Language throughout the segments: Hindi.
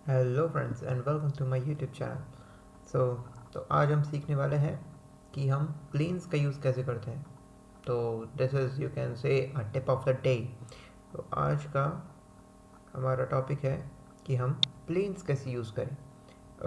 Hello friends and welcome to my YouTube channel. So तो आज हम सीखने वाले हैं कि हम प्लेन्स का यूज़ कैसे करते हैं। तो this is you can say a tip of the day. तो आज का हमारा टॉपिक है कि हम प्लेन्स कैसे यूज़ करें।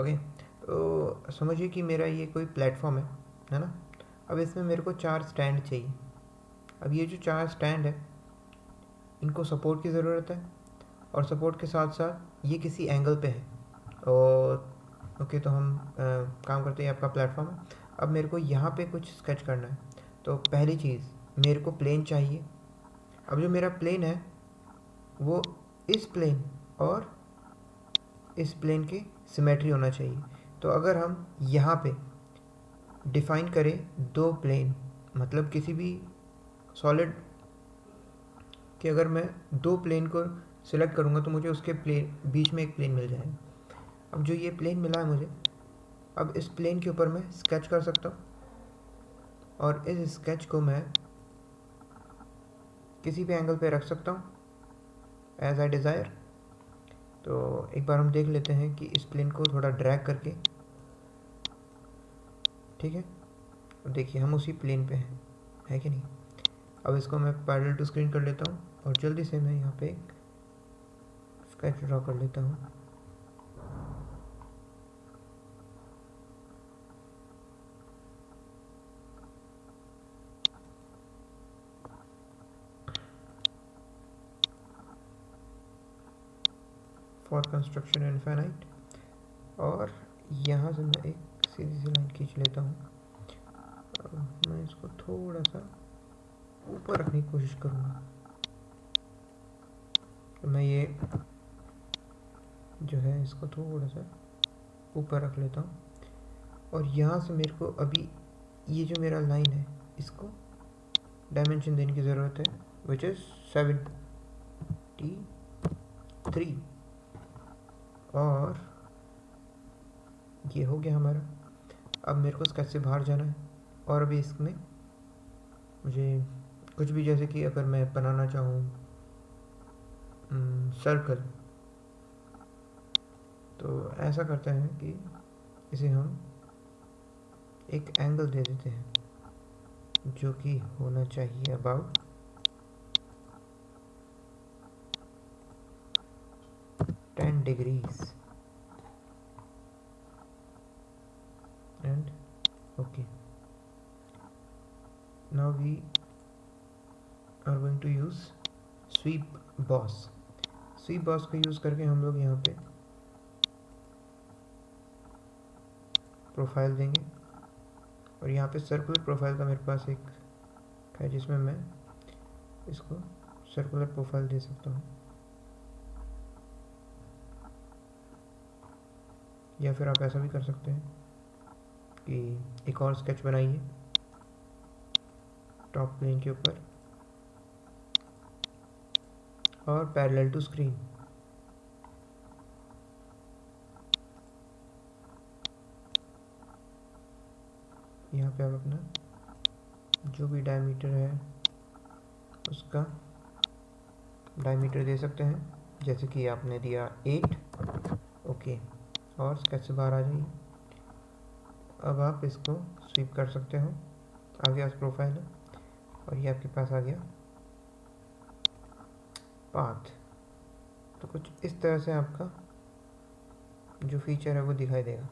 ओके, तो समझिए कि मेरा ये कोई प्लेटफॉर्म है ना। अब इसमें मेरे को 4 स्टैंड चाहिए। अब ये जो 4 स्टैंड है, इनको सपोर्ट की ज़रूरत है और सपोर्ट के साथ साथ ये किसी एंगल पे है। और ओके, तो हम काम करते हैं, आपका प्लेटफॉर्म है। अब मेरे को यहाँ पे कुछ स्केच करना है। तो पहली चीज़, मेरे को प्लेन चाहिए। अब जो मेरा प्लेन है वो इस प्लेन और इस प्लेन की सिमेट्री होना चाहिए। तो अगर हम यहाँ पे डिफाइन करें दो प्लेन, मतलब किसी भी सॉलिड कि अगर मैं दो प्लेन को सिलेक्ट करूँगा तो मुझे उसके प्लेन बीच में एक प्लेन मिल जाएगा। अब जो ये प्लेन मिला है मुझे, अब इस प्लेन के ऊपर मैं स्केच कर सकता हूँ और इस स्केच को मैं किसी भी एंगल पे रख सकता हूँ एज आई डिज़ायर। तो एक बार हम देख लेते हैं कि इस प्लेन को थोड़ा ड्रैग करके, ठीक है। अब देखिए हम उसी प्लेन पे हैं, है कि नहीं। अब इसको मैं पैरेलल टू स्क्रीन कर लेता हूँ और जल्दी से मैं यहाँ पे एक स्केच ड्रॉ कर लेता हूँ। फॉर कंस्ट्रक्शन इनफाइनाइट, और यहाँ से मैं एक सीधी सी लाइन खींच लेता हूँ। अब मैं इसको थोड़ा सा ऊपर रखने की कोशिश करूँगा। तो मैं ये जो है इसको थोड़ा सा ऊपर रख लेता हूँ और यहाँ से मेरे को अभी ये जो मेरा लाइन है इसको डायमेंशन देने की ज़रूरत है, विच इज़ 73। और ये हो गया हमारा। अब मेरे को स्केच से बाहर जाना है और अभी इसमें मुझे कुछ भी, जैसे कि अगर मैं बनाना चाहूँ सर्कल, तो ऐसा करते हैं कि इसे हम एक एंगल दे देते हैं जो कि होना चाहिए about 10 degrees and okay. Now we are going to use sweep boss. Sweep boss का यूज़ करके हम लोग यहाँ पे प्रोफाइल देंगे और यहाँ पे सर्कुलर प्रोफाइल का मेरे पास एक है जिसमें मैं इसको सर्कुलर प्रोफाइल दे सकता हूँ। या फिर आप ऐसा भी कर सकते हैं कि एक और स्केच बनाइए टॉप प्लेन के ऊपर और पैरेलल टू स्क्रीन। यहाँ पे आप अपना जो भी डायमीटर है उसका डायमीटर दे सकते हैं, जैसे कि आपने दिया 8। ओके, और स्केच से बाहर आ जाइए। अब आप इसको स्वीप कर सकते हो, आ गया प्रोफाइल है और ये आपके पास आ गया पाथ। तो कुछ इस तरह से आपका जो फीचर है वो दिखाई देगा।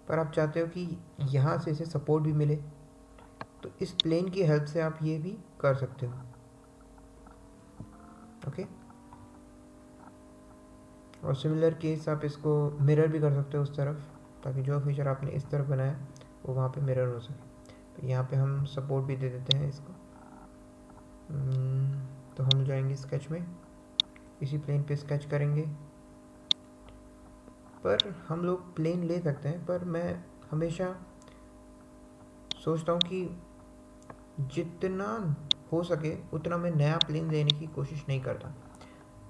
पर आप चाहते हो कि यहाँ से इसे सपोर्ट भी मिले, तो इस प्लेन की हेल्प से आप ये भी कर सकते हो। ओके, और सिमिलर केस आप इसको मिरर भी कर सकते हो उस तरफ, ताकि जो फीचर आपने इस तरफ बनाया वो वहाँ पे मिरर हो सके। तो यहाँ पे हम सपोर्ट भी दे देते हैं इसको। तो हम जाएंगे स्केच में, इसी प्लेन पे स्केच करेंगे। पर हम लोग प्लेन ले सकते हैं, पर मैं हमेशा सोचता हूँ कि जितना हो सके उतना मैं नया प्लेन लेने की कोशिश नहीं करता।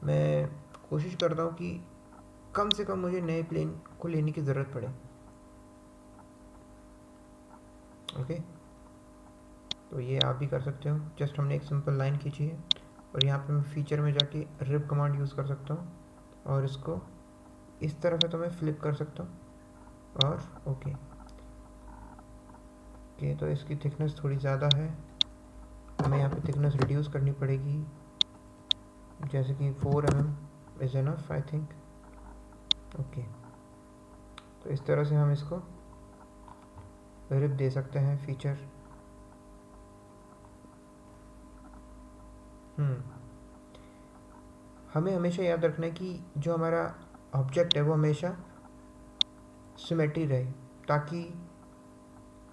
मैं कोशिश करता हूँ कि कम से कम मुझे नए प्लेन को लेने की ज़रूरत पड़े। ओके, तो ये आप भी कर सकते हो। जस्ट हमने एक सिंपल लाइन खींची है और यहाँ पे मैं फीचर में जाके रिप कमांड यूज़ कर सकता हूँ और इसको इस तरफ है तो मैं फ्लिप कर सकता हूँ और ओके तो इसकी थिकनेस थोड़ी ज़्यादा है, हमें यहाँ पे थिकनेस रिड्यूस करनी पड़ेगी, जैसे कि 4 mm is enough I think. Okay, तो इस तरह से हम इसको रिप दे सकते हैं फीचर। हमें हमेशा याद रखना है कि जो हमारा ऑब्जेक्ट है वो हमेशा सिमेट्री रहे, ताकि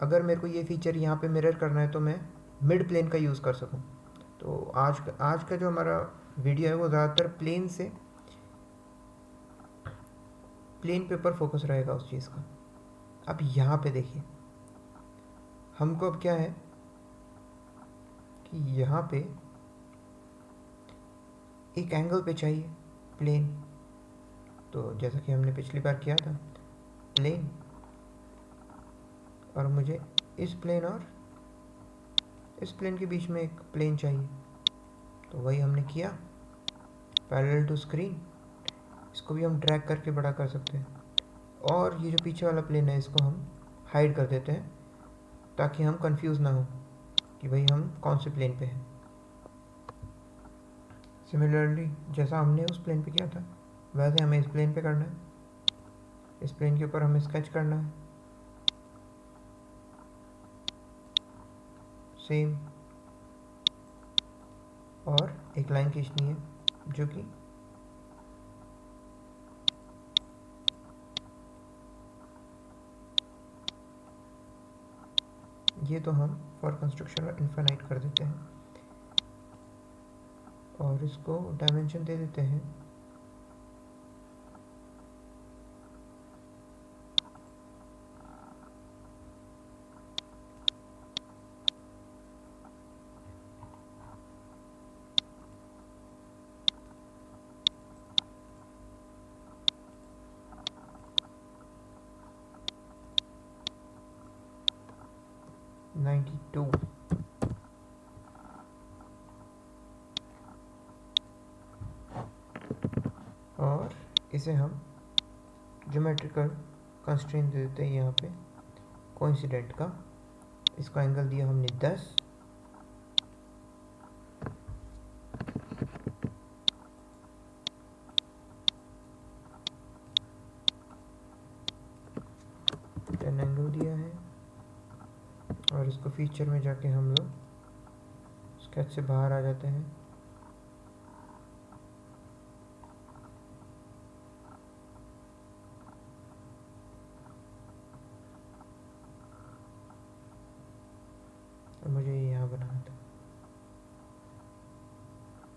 अगर मेरे को ये फीचर यहाँ पे मिरर करना है तो मैं मिड प्लेन का यूज़ कर सकूँ। तो आज का जो हमारा वीडियो है वो ज़्यादातर प्लेन पे ऊपर फोकस रहेगा उस चीज़ का। अब यहाँ पे देखिए, हमको अब क्या है कि यहाँ पे एक एंगल पे चाहिए प्लेन, तो जैसा कि हमने पिछली बार किया था प्लेन, और मुझे इस प्लेन और इस प्लेन के बीच में एक प्लेन चाहिए, तो वही हमने किया पैरेलल टू स्क्रीन। इसको भी हम ड्रैग करके बड़ा कर सकते हैं, और ये जो पीछे वाला प्लेन है इसको हम हाइड कर देते हैं ताकि हम कंफ्यूज ना हो कि भाई हम कौन से प्लेन पे हैं। सिमिलरली जैसा हमने उस प्लेन पे किया था वैसे हमें इस प्लेन पे करना है, इस प्लेन के ऊपर हमें स्केच करना है सेम, और एक लाइन खींचनी है जो कि ये तो हम फॉर कंस्ट्रक्शन और इन्फिनाइट कर देते हैं और इसको डायमेंशन दे देते हैं 92। और इसे हम ज्योमेट्रिकल कंस्ट्रेंट दे देते हैं यहाँ पे कोइंसिडेंट का। इसका एंगल दिया हमने 10, एंगल दिया है, और इसको फीचर में जाके हम लोग स्केच से बाहर आ जाते हैं। और मुझे ये यहाँ बनाना था,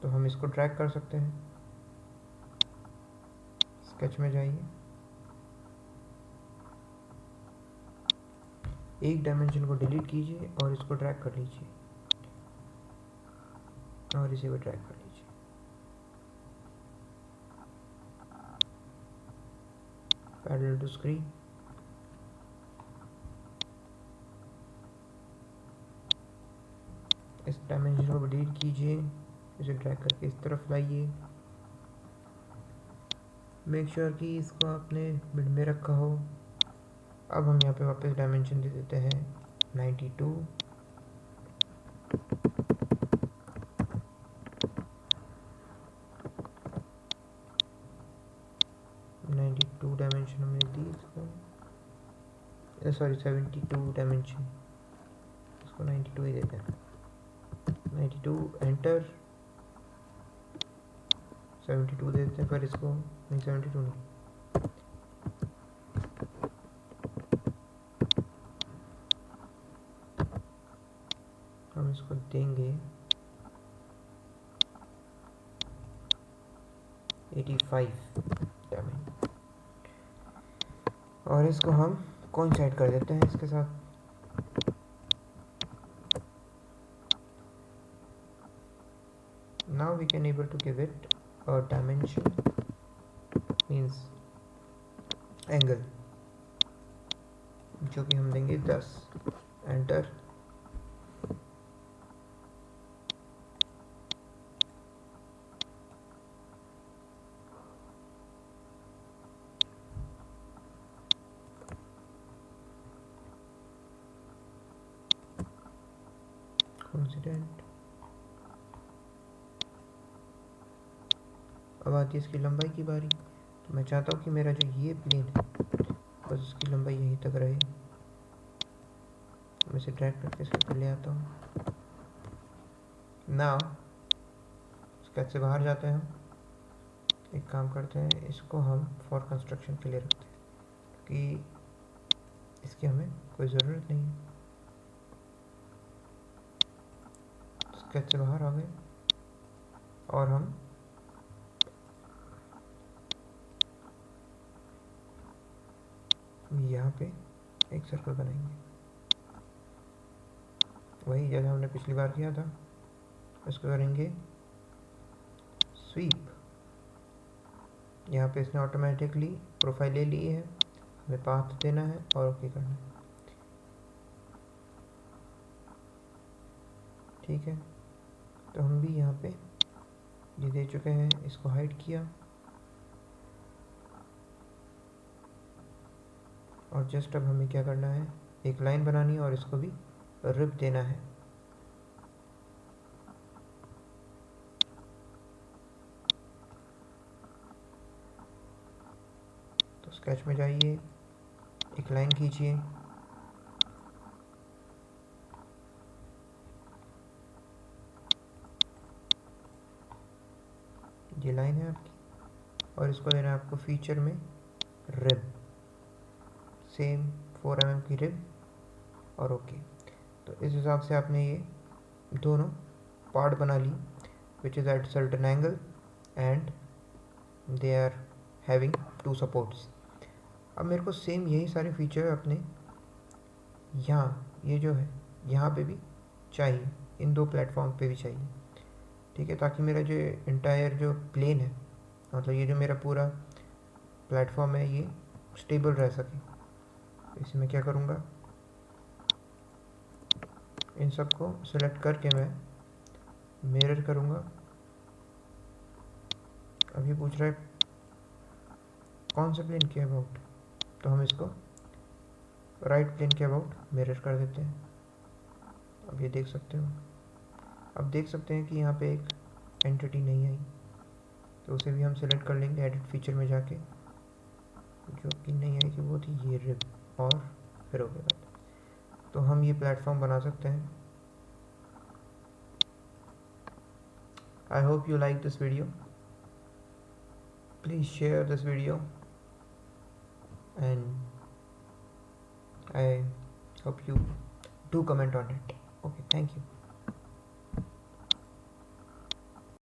तो हम इसको ड्रैग कर सकते हैं। स्केच में जाइए, एक डायमेंशन को डिलीट कीजिए और इसको ड्रैग कर लीजिए, और इसे भी ड्रैग कर लीजिए। पैरेलल टू स्क्रीन, इस डायमेंशन को डिलीट कीजिए, इसे ड्रैग करके इस तरफ लाइए। मेक श्योर कि इसको आपने मिड में रखा हो। अब हम यहाँ पे वापस डायमेंशन दे देते हैं 92। डायमेंशन हमने दी इसको, सॉरी 72 डायमेंशन, इसको 92 ही देते हैं। 92 एंटर, 72 देते हैं, पर इसको नहीं 72 नहीं, हम इसको देंगे 85 डायमेंशन, और इसको हम कोइंसाइड कर देते हैं इसके साथ। Now we can able to give it a dimension, means angle, जो कि हम देंगे 10। Enter, incident. अब आती है इसकी लंबाई की बारी। तो मैं चाहता हूँ कि मेरा जो ये प्लेन है बस उसकी लंबाई यहीं तक रहे। मैं इसे ड्रैग करके इसके ऊपर ले आता हूँ। नाउ स्केच से बाहर जाते हैं हम। एक काम करते हैं, इसको हम फॉर कंस्ट्रक्शन के लिए रखते हैं क्योंकि इसकी हमें कोई ज़रूरत नहीं है। स्केच से बाहर आ गए और हम यहाँ पे एक सर्कल बनाएंगे, वही जैसा हमने पिछली बार किया था। इसको करेंगे स्वीप। यहाँ पे इसने ऑटोमेटिकली प्रोफाइल ले ली है, हमें पाथ देना है और ओके करना है। ठीक है, तो हम भी यहाँ पे ये दे चुके हैं, इसको हाइड किया और जस्ट अब हमें क्या करना है, एक लाइन बनानी है और इसको भी रिप देना है। तो स्केच में जाइए, एक लाइन खींचिए, ये लाइन है आपकी और इसको देना है आपको फीचर में रिब, सेम 4 mm की रिब और ओके। तो इस हिसाब से आपने ये दोनों पार्ट बना ली which is at certain angle and they are having 2 supports. अब मेरे को सेम यही सारे फीचर अपने यहाँ ये जो है यहाँ पे भी चाहिए, इन 2 प्लेटफॉर्म पे भी चाहिए। ठीक है, ताकि मेरा जो इंटायर जो प्लेन है, मतलब ये जो मेरा पूरा प्लेटफॉर्म है ये स्टेबल रह सके। इसे मैं क्या करूँगा, इन सब को सेलेक्ट करके मैं मिरर करूँगा। अभी पूछ रहा है कौन से प्लेन के अबाउट, तो हम इसको राइट प्लेन के अबाउट मिरर कर देते हैं। अब ये देख सकते हो, अब देख सकते हैं कि यहाँ पे एक एंटिटी नहीं आई, तो उसे भी हम सेलेक्ट कर लेंगे एडिट फीचर में जाके। जो कि नहीं आई कि वो थी ये रिब और फिर ओके कर दें। तो हम ये प्लेटफॉर्म बना सकते हैं। I hope you like this video, please share this video and I hope you do comment on it. Okay, thank you.